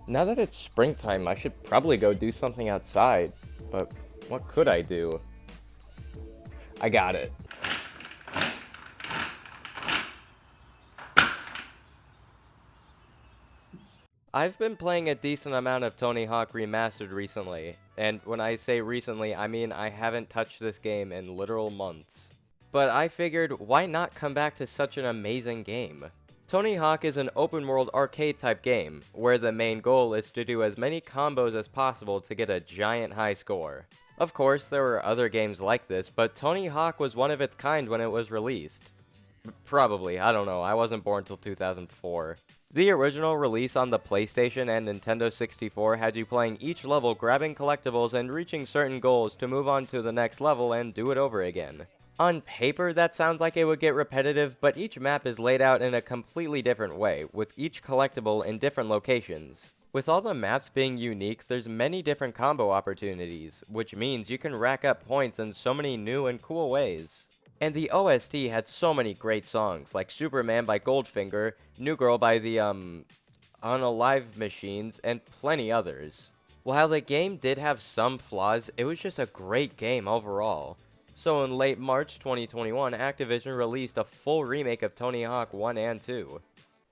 Now that it's springtime, I should probably go do something outside. But what could I do? I got it. I've been playing a decent amount of Tony Hawk Remastered recently, and when I say recently, I mean I haven't touched this game in literal months. But I figured, why not come back to such an amazing game? Tony Hawk is an open-world arcade-type game, where the main goal is to do as many combos as possible to get a giant high score. Of course, there were other games like this, but Tony Hawk was one of its kind when it was released. Probably, I don't know, I wasn't born till 2004. The original release on the PlayStation and Nintendo 64 had you playing each level, grabbing collectibles, and reaching certain goals to move on to the next level and do it over again. On paper, that sounds like it would get repetitive, but each map is laid out in a completely different way, with each collectible in different locations. With all the maps being unique, there's many different combo opportunities, which means you can rack up points in so many new and cool ways. And the OST had so many great songs, like Superman by Goldfinger, New Girl by the, Unalive Machines, and plenty others. While the game did have some flaws, it was just a great game overall. So in late March 2021, Activision released a full remake of Tony Hawk 1 and 2.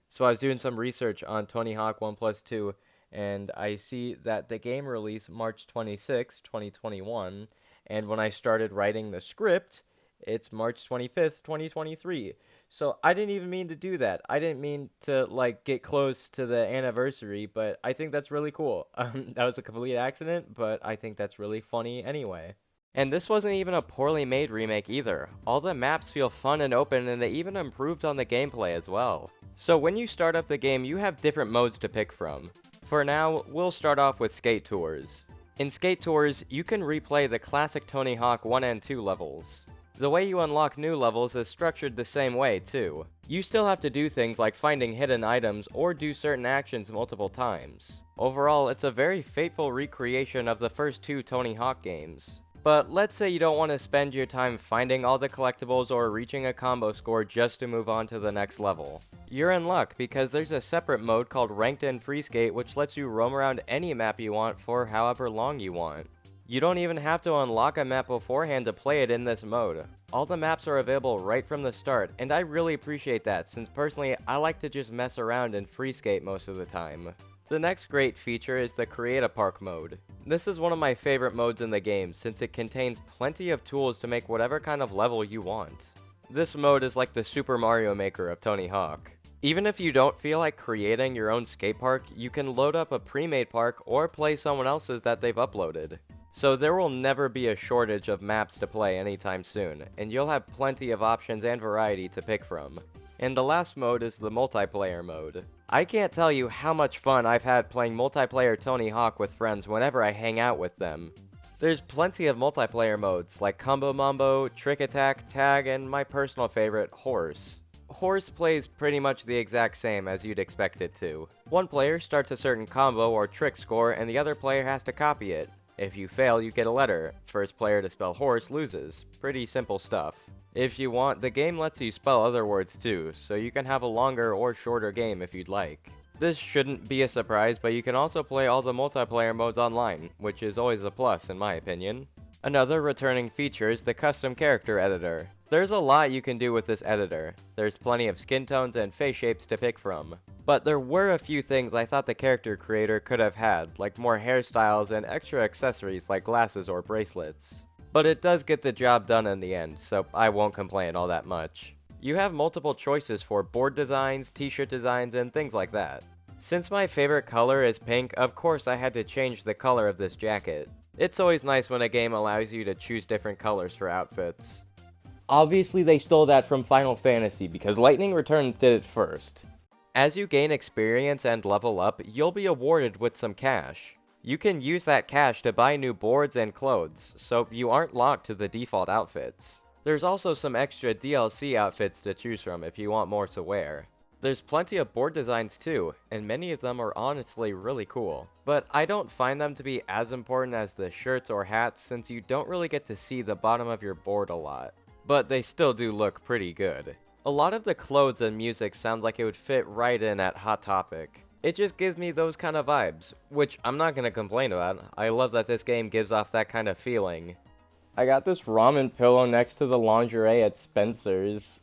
So I was doing some research on Tony Hawk 1 plus 2, and I see that the game released March 26, 2021, and when I started writing the script, it's March 25th, 2023. So I didn't even mean to do that. I didn't mean to, like, get close to the anniversary, but I think that's really cool. That was a complete accident, but I think that's really funny anyway. And this wasn't even a poorly made remake either. All the maps feel fun and open, and they even improved on the gameplay as well. So when you start up the game, you have different modes to pick from. For now, we'll start off with Skate Tours. In Skate Tours, you can replay the classic Tony Hawk 1 and 2 levels. The way you unlock new levels is structured the same way, too. You still have to do things like finding hidden items or do certain actions multiple times. Overall, it's a very faithful recreation of the first two Tony Hawk games. But let's say you don't want to spend your time finding all the collectibles or reaching a combo score just to move on to the next level. You're in luck because there's a separate mode called Ranked and Free Skate which lets you roam around any map you want for however long you want. You don't even have to unlock a map beforehand to play it in this mode. All the maps are available right from the start, and I really appreciate that since personally I like to just mess around and free skate most of the time. The next great feature is the Create a Park mode. This is one of my favorite modes in the game since it contains plenty of tools to make whatever kind of level you want. This mode is like the Super Mario Maker of Tony Hawk. Even if you don't feel like creating your own skate park, you can load up a pre-made park or play someone else's that they've uploaded. So there will never be a shortage of maps to play anytime soon, and you'll have plenty of options and variety to pick from. And the last mode is the multiplayer mode. I can't tell you how much fun I've had playing multiplayer Tony Hawk with friends whenever I hang out with them. There's plenty of multiplayer modes like Combo Mambo, Trick Attack, Tag, and my personal favorite, Horse. Horse plays pretty much the exact same as you'd expect it to. One player starts a certain combo or trick score and the other player has to copy it. If you fail, you get a letter. First player to spell horse loses. Pretty simple stuff. If you want, the game lets you spell other words too, so you can have a longer or shorter game if you'd like. This shouldn't be a surprise, but you can also play all the multiplayer modes online, which is always a plus in my opinion. Another returning feature is the custom character editor. There's a lot you can do with this editor. There's plenty of skin tones and face shapes to pick from. But there were a few things I thought the character creator could have had, like more hairstyles and extra accessories like glasses or bracelets. But it does get the job done in the end, so I won't complain all that much. You have multiple choices for board designs, t-shirt designs, and things like that. Since my favorite color is pink, of course I had to change the color of this jacket. It's always nice when a game allows you to choose different colors for outfits. Obviously they stole that from Final Fantasy because Lightning Returns did it first. As you gain experience and level up, you'll be awarded with some cash. You can use that cash to buy new boards and clothes, so you aren't locked to the default outfits. There's also some extra DLC outfits to choose from if you want more to wear. There's plenty of board designs too, and many of them are honestly really cool. But I don't find them to be as important as the shirts or hats since you don't really get to see the bottom of your board a lot. But they still do look pretty good. A lot of the clothes and music sounds like it would fit right in at Hot Topic. It just gives me those kind of vibes, which I'm not gonna complain about. I love that this game gives off that kind of feeling. I got this ramen pillow next to the lingerie at Spencer's.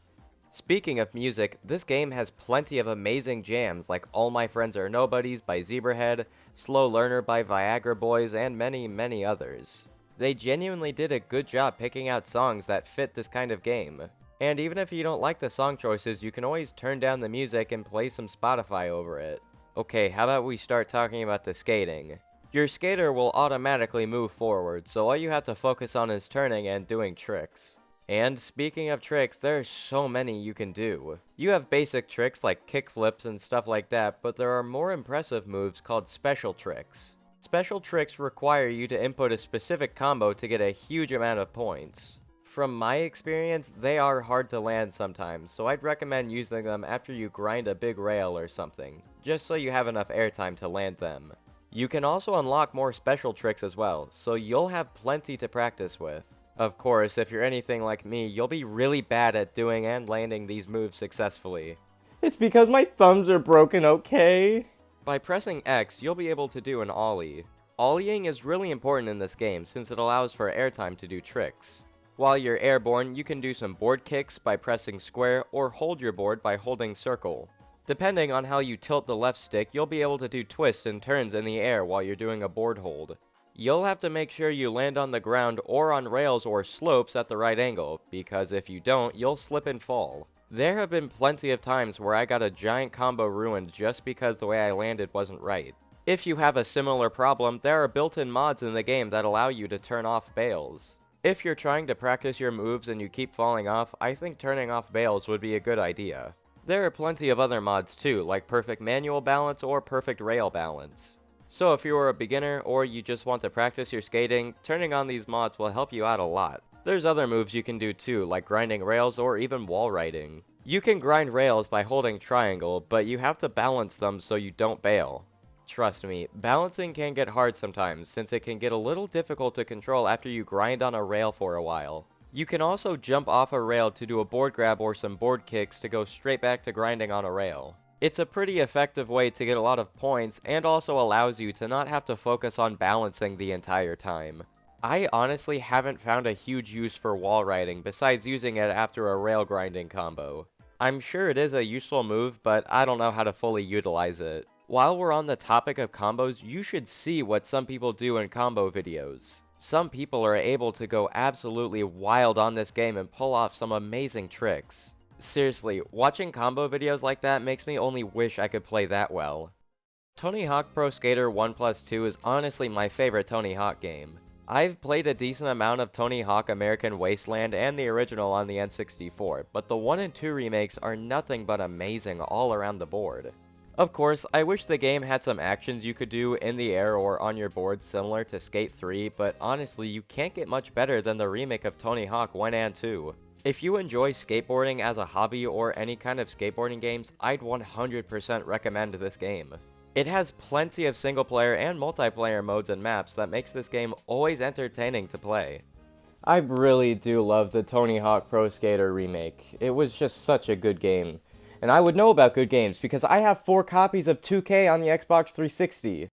Speaking of music, this game has plenty of amazing jams like All My Friends Are Nobodies by Zebrahead, Slow Learner by Viagra Boys, and many, many others. They genuinely did a good job picking out songs that fit this kind of game. And even if you don't like the song choices, you can always turn down the music and play some Spotify over it. Okay, how about we start talking about the skating? Your skater will automatically move forward, so all you have to focus on is turning and doing tricks. And speaking of tricks, there are so many you can do. You have basic tricks like kickflips and stuff like that, but there are more impressive moves called special tricks. Special tricks require you to input a specific combo to get a huge amount of points. From my experience, they are hard to land sometimes, so I'd recommend using them after you grind a big rail or something, just so you have enough airtime to land them. You can also unlock more special tricks as well, so you'll have plenty to practice with. Of course, if you're anything like me, you'll be really bad at doing and landing these moves successfully. It's because my thumbs are broken, okay? By pressing X, you'll be able to do an ollie. Ollieing is really important in this game since it allows for airtime to do tricks. While you're airborne, you can do some board kicks by pressing square or hold your board by holding circle. Depending on how you tilt the left stick, you'll be able to do twists and turns in the air while you're doing a board hold. You'll have to make sure you land on the ground or on rails or slopes at the right angle, because if you don't, you'll slip and fall. There have been plenty of times where I got a giant combo ruined just because the way I landed wasn't right. If you have a similar problem, there are built-in mods in the game that allow you to turn off bails. If you're trying to practice your moves and you keep falling off, I think turning off bails would be a good idea. There are plenty of other mods too, like perfect manual balance or perfect rail balance. So if you are a beginner or you just want to practice your skating, turning on these mods will help you out a lot. There's other moves you can do too, like grinding rails or even wall riding. You can grind rails by holding triangle, but you have to balance them so you don't bail. Trust me, balancing can get hard sometimes, since it can get a little difficult to control after you grind on a rail for a while. You can also jump off a rail to do a board grab or some board kicks to go straight back to grinding on a rail. It's a pretty effective way to get a lot of points and also allows you to not have to focus on balancing the entire time. I honestly haven't found a huge use for wall riding besides using it after a rail grinding combo. I'm sure it is a useful move, but I don't know how to fully utilize it. While we're on the topic of combos, you should see what some people do in combo videos. Some people are able to go absolutely wild on this game and pull off some amazing tricks. Seriously, watching combo videos like that makes me only wish I could play that well. Tony Hawk Pro Skater 1+2 is honestly my favorite Tony Hawk game. I've played a decent amount of Tony Hawk American Wasteland and the original on the N64, but the 1 and 2 remakes are nothing but amazing all around the board. Of course, I wish the game had some actions you could do in the air or on your board similar to Skate 3, but honestly, you can't get much better than the remake of Tony Hawk 1 and 2. If you enjoy skateboarding as a hobby or any kind of skateboarding games, I'd 100% recommend this game. It has plenty of single player and multiplayer modes and maps that makes this game always entertaining to play. I really do love the Tony Hawk Pro Skater remake. It was just such a good game. And I would know about good games because I have 4 copies of 2K on the Xbox 360.